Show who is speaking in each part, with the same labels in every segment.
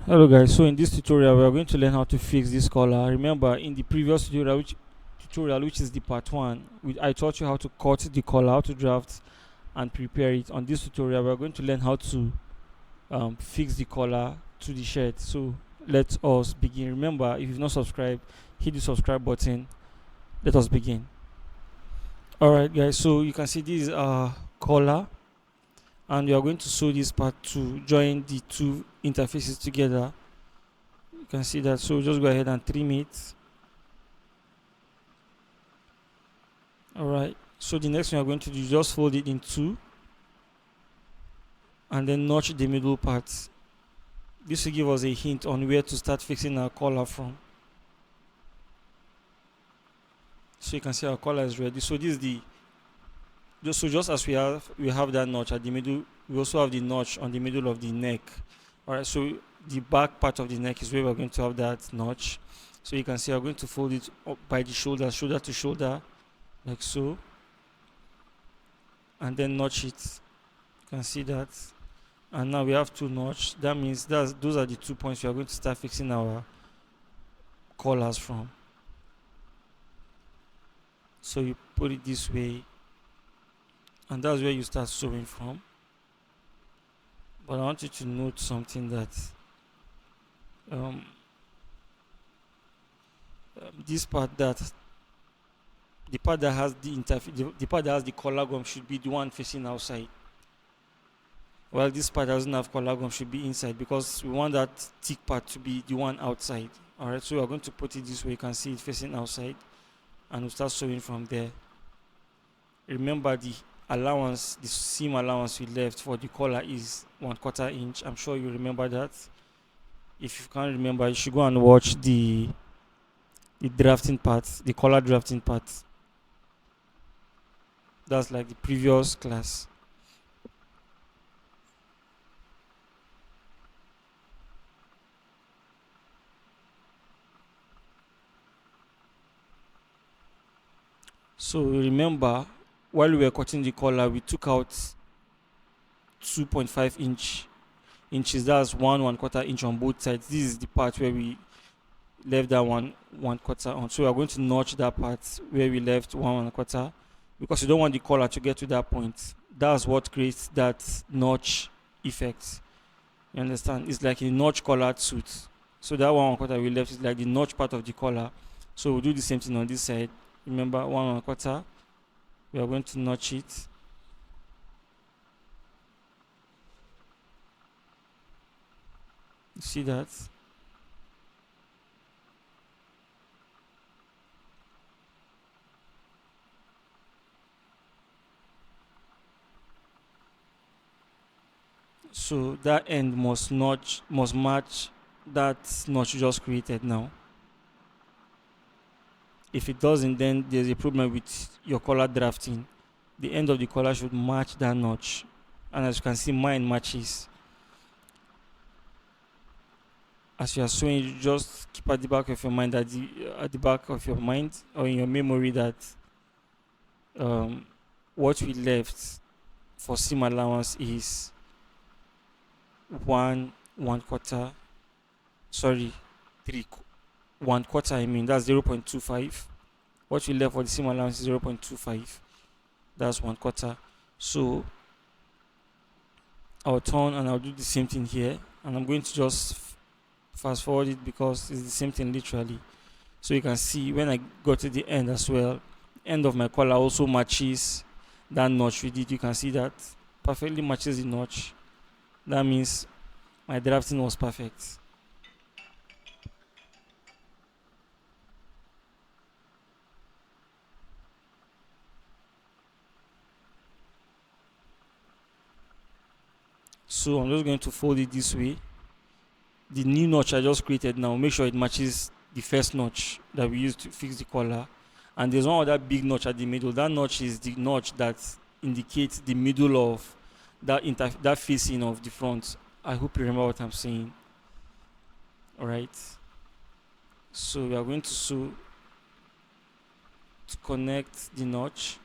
Speaker 1: Hello guys, so in this tutorial we are going to learn how to fix this color. Remember in the previous tutorial which is the part 1, I taught you how to cut the color, how to draft and prepare it. On this tutorial we are going to learn how to fix the color to the shirt. So let us begin. Remember, if you've not subscribed, hit the subscribe button. Let us begin. Alright guys, so you can see this is our color, and we are going to sew this part to join the two interfaces together. You can see that, so just go ahead and trim it. All right, so the next thing we're going to do, just fold it in two and then notch the middle part. This will give us a hint on where to start fixing our collar from. So you can see our collar is ready. So this is the just as we have that notch at the middle, we also have the notch on the middle of the neck. All right, so the back part of the neck is where we're going to have that notch. So you can see I'm going to fold it up by the shoulder to shoulder, like so, and then notch it. You can see that. And now we have two notch. That means those are the 2 points we are going to start fixing our collars from. So you put it this way, and that's where you start sewing from. But I want you to note something, that um, this part, that the part that has the part that has the collar gum should be the one facing outside, while this part doesn't have collar gum should be inside, because we want that thick part to be the one outside. All right, so we are going to put it this way. You can see it facing outside, and we'll start sewing from there. Remember, the seam allowance we left for the collar is 1/4 inch. I'm sure you remember that. If you can't remember, you should go and watch the drafting part, the collar drafting part. That's like the previous class. So remember, while we were cutting the collar, we took out 2.5 inches. That's 1/4 inch on both sides. This is the part where we left that 1/4 on. So we are going to notch that part where we left 1/4, because you don't want the collar to get to that point. That's what creates that notch effect. You understand? It's like a notch collared suit. So that 1/4 we left is like the notch part of the collar. So we'll do the same thing on this side. Remember, 1/4. We are going to notch it. You see that? So that end must match that notch you just created now. If it doesn't, then there's a problem with your collar drafting. The end of the collar should match that notch, and as you can see, mine matches. As you are sewing, you just keep at the back of your mind, or in your memory, that um, what we left for seam allowance is 1/4. Sorry, 1/4. I mean, that's 0.25. What we left for the seam allowance is 0.25. That's 1/4. So I'll turn and I'll do the same thing here, and I'm going to just fast forward it because it's the same thing literally. So you can see when I go to the end as well, end of my collar also matches that notch we did. You can see that perfectly matches the notch. That means my drafting was perfect. So I'm just going to fold it this way. The new notch I just created now, make sure it matches the first notch that we used to fix the collar. And there's one other big notch at the middle. That notch is the notch that indicates the middle of that facing of the front. I hope you remember what I'm saying. All right. So we are going to sew to connect the notch.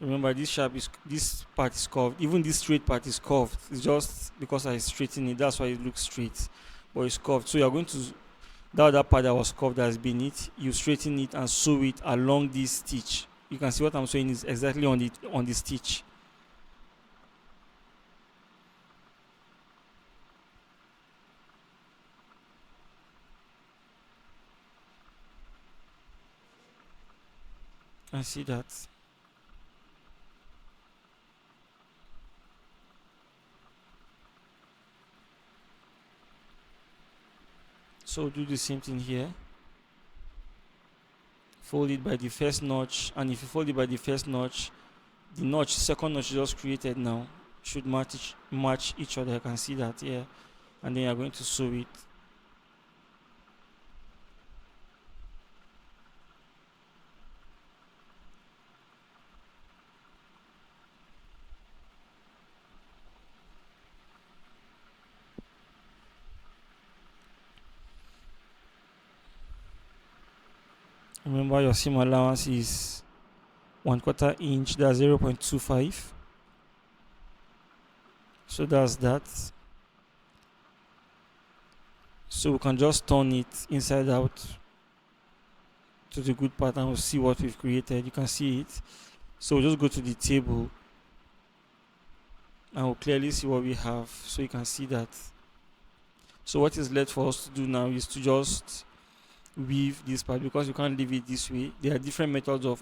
Speaker 1: Remember, this part is curved. Even this straight part is curved. It's just because I straighten it, that's why it looks straight, but it's curved. So you're going to, that other part that was curved, that has been it, you straighten it and sew it along this stitch. You can see what I'm saying is exactly on the stitch. I see that. So do the same thing here. Fold it by the first notch, and if you fold it by the first notch, the notch, second notch just created now, should match each other. I can see that here, and then you're going to sew it. Remember, your seam allowance is 1/4 inch, that's 0.25. So that's that. So we can just turn it inside out to the good part, and we'll see what we've created. You can see it. So we'll just go to the table and we'll clearly see what we have, so you can see that. So what is left for us to do now is to just weave this part, because you can't leave it this way. There are different methods of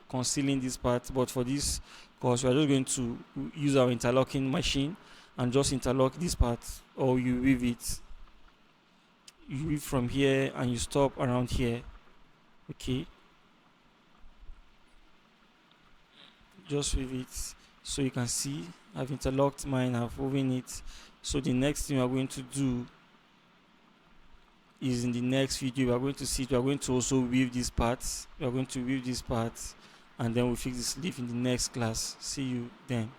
Speaker 1: concealing this part, but for this course we are just going to use our interlocking machine and just interlock this part, or you weave it. You weave from here and you stop around here. Okay, just weave it. So you can see I've interlocked mine, I've woven it. So the next thing we are going to do is, in the next video we are going to see it. We are going to also weave these parts. We are going to weave these parts, and then we'll fix the sleeve in the next class. See you then.